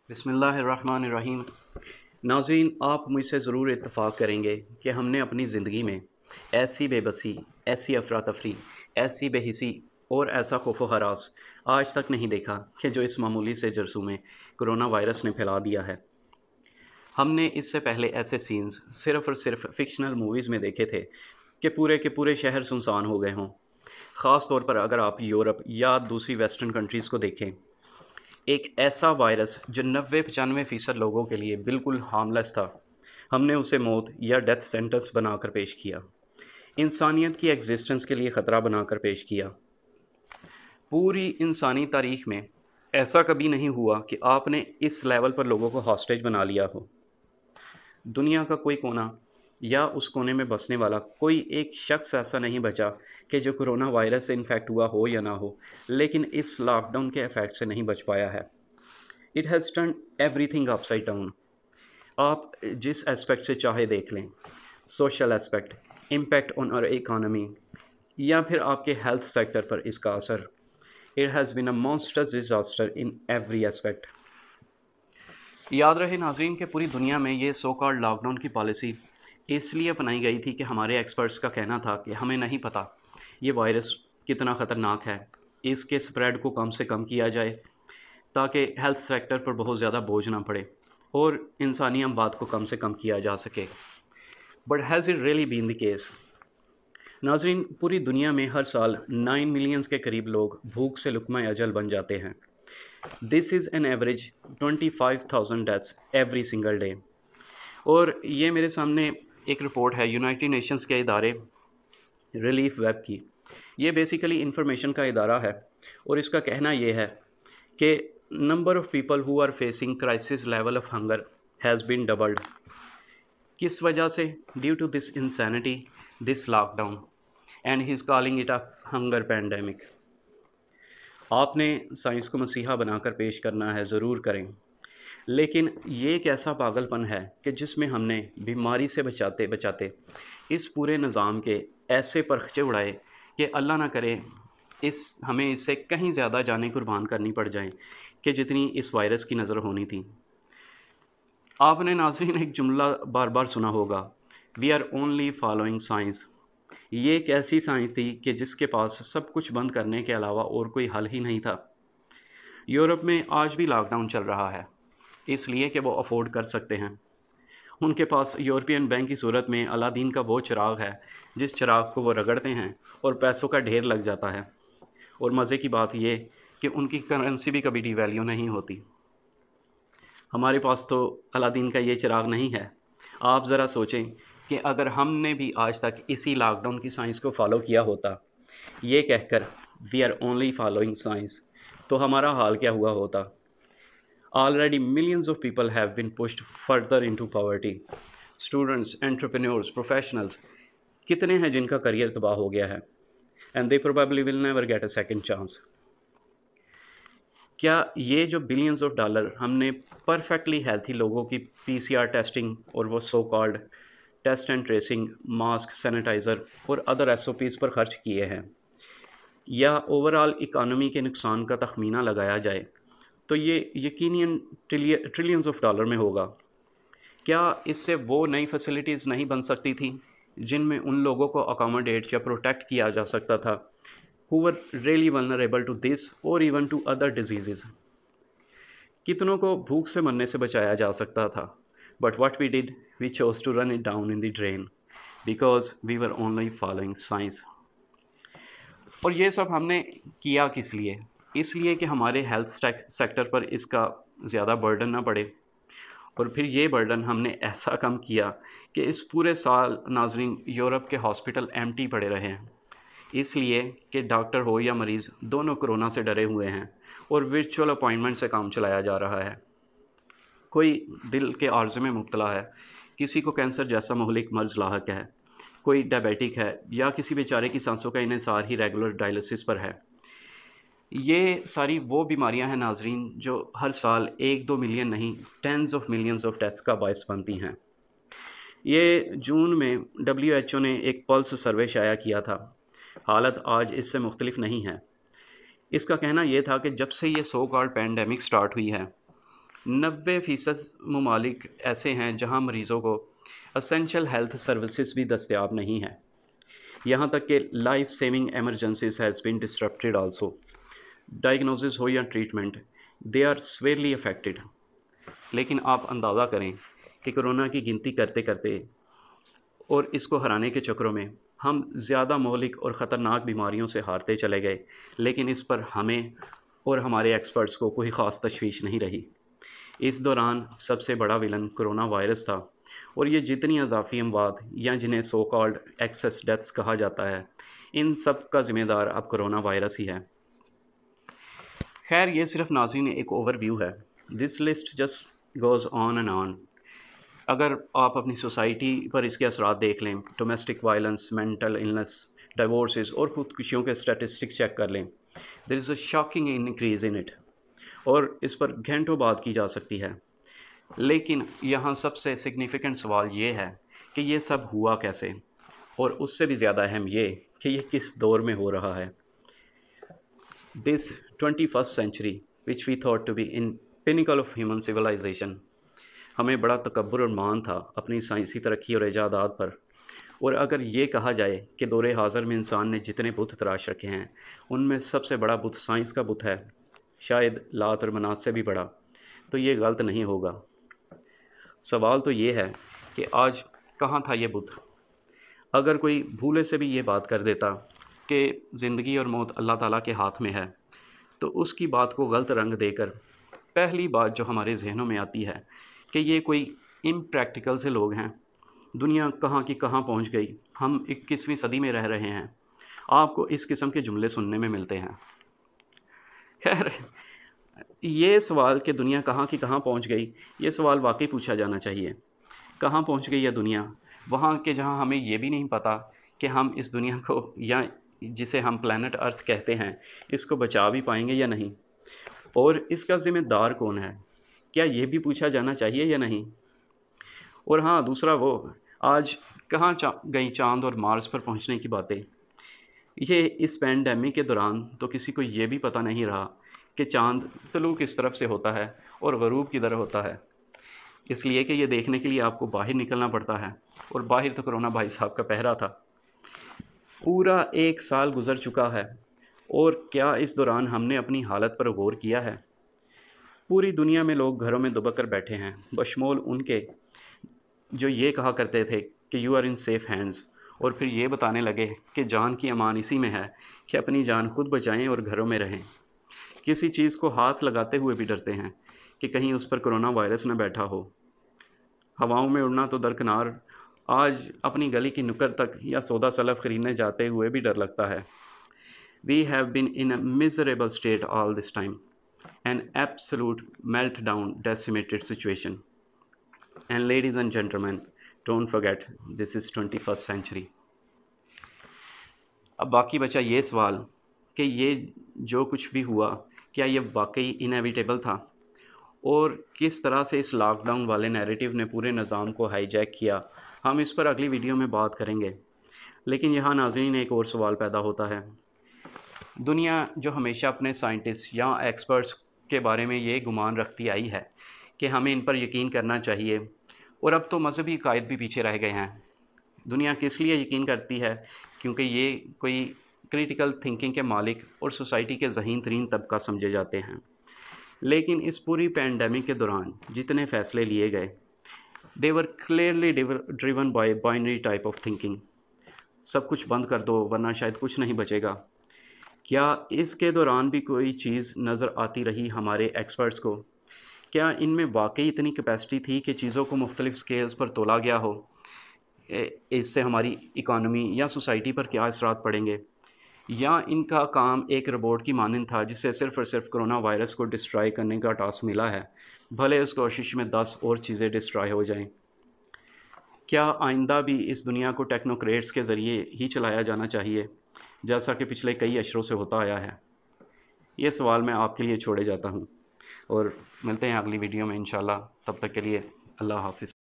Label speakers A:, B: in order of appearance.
A: बिस्मिल्लाहिर्रहमानिर्रहीम। नाज़रीन, आप मुझसे ज़रूर इत्तफ़ाक़ करेंगे कि हमने अपनी ज़िंदगी में ऐसी बेबसी, ऐसी अफरा तफरी, ऐसी बेहिसी और ऐसा खौफ व हरास आज तक नहीं देखा कि जो इस मामूली से जरसूमे कोरोना वायरस ने फैला दिया है। हमने इससे पहले ऐसे सीन्स सिर्फ़ और सिर्फ फ़िक्शनल मूवीज़ में देखे थे कि पूरे के पूरे शहर सुनसान हो गए हों। ख़ास तौर पर अगर आप यूरोप या दूसरी वेस्टर्न कंट्रीज़ को देखें, एक ऐसा वायरस जो 90-95% लोगों के लिए बिल्कुल हार्मलेस था, हमने उसे मौत या डेथ सेंटेंस बनाकर पेश किया, इंसानियत की एग्जिस्टेंस के लिए ख़तरा बनाकर पेश किया। पूरी इंसानी तारीख़ में ऐसा कभी नहीं हुआ कि आपने इस लेवल पर लोगों को हॉस्टेज बना लिया हो। दुनिया का कोई कोना या उस कोने में बसने वाला कोई एक शख्स ऐसा नहीं बचा कि जो कोरोना वायरस से इन्फेक्ट हुआ हो या ना हो, लेकिन इस लॉकडाउन के इफ़ेक्ट से नहीं बच पाया है। It has turn everything upside down. आप जिस एस्पेक्ट से चाहे देख लें, social aspect, impact on our economy या फिर आपके हेल्थ सेक्टर पर इसका असर, it has been a monsters disaster in every aspect. याद रहे नाज़रीन कि पूरी दुनिया में ये सो कॉल्ड लॉकडाउन की पॉलिसी इसलिए अपनाई गई थी कि हमारे एक्सपर्ट्स का कहना था कि हमें नहीं पता ये वायरस कितना ख़तरनाक है, इसके स्प्रेड को कम से कम किया जाए ताकि हेल्थ सेक्टर पर बहुत ज़्यादा बोझ ना पड़े और इंसानी अमवात को कम से कम किया जा सके। But has it really been the case? नाज़रीन, पूरी दुनिया में हर साल 9 मिलियंस के करीब लोग भूख से लुक़मा अजल बन जाते हैं। This is an average 25,000 deaths every single day. और ये मेरे सामने एक रिपोर्ट है यूनाइटेड नेशंस के इदारे रिलीफ वेब की। ये बेसिकली इंफॉर्मेशन का इदारा है और इसका कहना ये है कि number of people who are facing crisis level of hunger has been doubled. किस वजह से? Due to this insanity, this lockdown, and he is calling it a hunger pandemic. आपने साइंस को मसीहा बनाकर पेश करना है, ज़रूर करें, लेकिन ये एक ऐसा पागलपन है कि जिसमें हमने बीमारी से बचाते बचाते इस पूरे निज़ाम के ऐसे परखचे उड़ाए कि अल्लाह ना करे हमें इससे कहीं ज़्यादा जानें कुर्बान करनी पड़ जाएं कि जितनी इस वायरस की नज़र होनी थी। आपने नाज़रीन एक जुमला बार बार सुना होगा, we are only following science. ये एक ऐसी साइंस थी कि जिसके पास सब कुछ बंद करने के अलावा और कोई हल ही नहीं था। यूरोप में आज भी लॉकडाउन चल रहा है, इसलिए कि वो अफोर्ड कर सकते हैं। उनके पास यूरोपियन बैंक की सूरत में अलादीन का वो चिराग है जिस चिराग को वो रगड़ते हैं और पैसों का ढेर लग जाता है। और मज़े की बात ये कि उनकी करेंसी भी कभी डिवैल्यू नहीं होती। हमारे पास तो अलादीन का ये चिराग नहीं है। आप ज़रा सोचें कि अगर हमने भी आज तक इसी लॉकडाउन की साइंस को फॉलो किया होता, ये कहकर we are only following science, तो हमारा हाल क्या हुआ होता? Already millions of people have been pushed further into poverty. Students, entrepreneurs, professionals, कितने हैं जिनका करियर तबाह हो गया है? And they probably will never get a second chance. क्या ये जो बिलियंस ऑफ डॉलर हमने परफेक्टली हेल्थी लोगों की पीसीआर टेस्टिंग और वो so called test and tracing, mask, sanitizer और अदर एसओपीज़ पर खर्च किए हैं, या ओवरऑल इकानमी के नुकसान का तखमीना लगाया जाए, तो ये यकीनन ट्रिलियंस ऑफ डॉलर में होगा। क्या इससे वो नई फैसिलिटीज़ नहीं बन सकती थी जिनमें उन लोगों को अकोमोडेट या प्रोटेक्ट किया जा सकता था who were really vulnerable to this or even to other diseases? कितनों को भूख से मरने से बचाया जा सकता था, but what we did, we chose to run it down in the drain because we were only following science. और ये सब हमने किया किस लिए? इसलिए कि हमारे हेल्थ सेक्टर पर इसका ज़्यादा बर्डन ना पड़े। और फिर ये बर्डन हमने ऐसा कम किया कि इस पूरे साल नाज़रीन यूरोप के हॉस्पिटल एम्प्टी पड़े रहे हैं, इसलिए कि डॉक्टर हो या मरीज़ दोनों कोरोना से डरे हुए हैं और वर्चुअल अपॉइंटमेंट से काम चलाया जा रहा है। कोई दिल के आर्ज़े में मुब्तला है, किसी को कैंसर जैसा महलिक मर्ज़ लाहक है, कोई डायबिटिक है, या किसी बेचारे की सांसों का इन्हिसार ही रेगुलर डायलिसिस पर है। ये सारी वो बीमारियां हैं नाज़रीन जो हर साल 1-2 मिलियन नहीं, tens of millions of deaths का बायस बनती हैं। ये जून में WHO ने एक पल्स सर्वे शाया किया था। हालत आज इससे मुख्तलिफ नहीं है। इसका कहना यह था कि जब से ये सो कॉल्ड पैंडेमिक स्टार्ट हुई है, 90% ममालिक ऐसे हैं जहां मरीज़ों को असेंशियल हेल्थ सर्विसेज भी दस्तयाब नहीं है। यहाँ तक कि life saving emergencies has been disrupted also. Diagnosis हो या treatment, they are severely affected. लेकिन आप अंदाज़ा करें कि कोरोना की गिनती करते करते और इसको हराने के चक्करों में हम ज़्यादा मौलिक और ख़तरनाक बीमारियों से हारते चले गए, लेकिन इस पर हमें और हमारे एक्सपर्ट्स को कोई ख़ास तशवीश नहीं रही। इस दौरान सबसे बड़ा विलन कोरोना वायरस था, और ये जितनी अज़ाफ़ी अमवात या जिन्हें सो कॉल्ड एक्सेस डेथ्स कहा जाता है, इन सब का ज़िम्मेदार अब कोरोना वायरस ही है। खैर, ये सिर्फ नाज़रीन एक ओवरव्यू है। This list just goes on and on. अगर आप अपनी सोसाइटी पर इसके असरात देख लें, domestic violence, mental illness, divorces और ख़ुदकुशियों के स्टैटिस्टिक्स चेक कर लें, there is a shocking increase in it, और इस पर घंटों बात की जा सकती है। लेकिन यहाँ सबसे सिग्निफिकेंट सवाल ये है कि ये सब हुआ कैसे, और उससे भी ज़्यादा अहम ये कि ये किस दौर में हो रहा है। This 21st century which we thought to be in pinnacle of human civilization, हमें बड़ा तकब्बुर और मान था अपनी साइंसी तरक्की और इजादात पर। और अगर ये कहा जाए कि दौरे हाज़र में इंसान ने जितने बुत तराश रखे हैं, उनमें सबसे बड़ा बुत साइंस का बुत है, शायद लात और मनात से भी बड़ा, तो ये गलत नहीं होगा। सवाल तो ये है कि आज कहाँ था ये बुत। अगर कोई भूले से भी ये बात कर देता कि ज़िंदगी और मौत अल्लाह ताला के हाथ में है, तो उसकी बात को गलत रंग देकर पहली बात जो हमारे जहनों में आती है कि ये कोई इम्प्रैक्टिकल से लोग हैं। दुनिया कहाँ की कहाँ पहुँच गई, हम 21वीं सदी में रह रहे हैं। आपको इस किस्म के जुमले सुनने में मिलते हैं। खैर, ये सवाल कि दुनिया कहाँ की कहाँ पहुँच गई, ये सवाल वाकई पूछा जाना चाहिए। कहाँ पहुँच गई है दुनिया? वहाँ के जहाँ हमें ये भी नहीं पता कि हम इस दुनिया को, या जिसे हम प्लैनेट अर्थ कहते हैं, इसको बचा भी पाएंगे या नहीं, और इसका ज़िम्मेदार कौन है, क्या ये भी पूछा जाना चाहिए या नहीं। और हाँ, दूसरा वो आज कहाँ गई चाँद और मार्स पर पहुँचने की बातें। ये इस पैंडेमिक के दौरान तो किसी को ये भी पता नहीं रहा कि चाँद तलू किस तरफ से होता है और ग़रूब किधर होता है, इसलिए कि ये देखने के लिए आपको बाहर निकलना पड़ता है, और बाहर तो कोरोना भाई साहब का पहरा था। पूरा 1 साल गुज़र चुका है, और क्या इस दौरान हमने अपनी हालत पर गौर किया है? पूरी दुनिया में लोग घरों में दुबक कर बैठे हैं, बशमूल उनके जो ये कहा करते थे कि you are in safe hands, और फिर ये बताने लगे कि जान की अमान इसी में है कि अपनी जान खुद बचाएं और घरों में रहें। किसी चीज़ को हाथ लगाते हुए भी डरते हैं कि कहीं उस पर कोरोना वायरस न बैठा हो। हवाओं में उड़ना तो दरकिनार, आज अपनी गली की नुक्कड़ तक या सौदा सलफ ख़रीदने जाते हुए भी डर लगता है। We have been in a miserable state all this time, an absolute meltdown decimated situation. And ladies and gentlemen, don't forget, this is 21st century. अब बाकी बचा ये सवाल कि ये जो कुछ भी हुआ, क्या ये वाकई इनएविटेबल था, और किस तरह से इस लॉकडाउन वाले नैरेटिव ने पूरे निज़ाम को हाईजैक किया। हम इस पर अगली वीडियो में बात करेंगे। लेकिन यहाँ नाज़रीन एक और सवाल पैदा होता है। दुनिया जो हमेशा अपने साइंटिस्ट या एक्सपर्ट्स के बारे में ये गुमान रखती आई है कि हमें इन पर यकीन करना चाहिए, और अब तो मजहबी कायद भी पीछे रह गए हैं। दुनिया किस लिए यकीन करती है? क्योंकि ये कोई क्रिटिकल थिंकिंग के मालिक और सोसाइटी के ज़हीन तरीन तबका समझे जाते हैं। लेकिन इस पूरी पैंडेमिक के दौरान जितने फ़ैसले लिए गए, they were clearly driven by binary type of thinking. सब कुछ बंद कर दो वरना शायद कुछ नहीं बचेगा। क्या इसके दौरान भी कोई चीज़ नज़र आती रही हमारे एक्सपर्ट्स को? क्या इनमें वाकई इतनी कैपेसिटी थी कि चीज़ों को मुख्तलिफ़ स्केल्स पर तोला गया हो? इससे हमारी इकॉनमी या सोसाइटी पर क्या असरात पड़ेंगे? या इनका काम एक रोबोट की मानंद था जिसे सिर्फ़ और सिर्फ कोरोना वायरस को डिस्ट्रॉय करने का टास्क मिला है, भले उस कोशिश में 10 और चीज़ें डिस्ट्रॉय हो जाएं? क्या आइंदा भी इस दुनिया को टेक्नोक्रेट्स के ज़रिए ही चलाया जाना चाहिए, जैसा कि पिछले कई अशरों से होता आया है? ये सवाल मैं आपके लिए छोड़े जाता हूँ, और मिलते हैं अगली वीडियो में इंशाल्लाह। तब तक के लिए अल्लाह हाफ़िज़।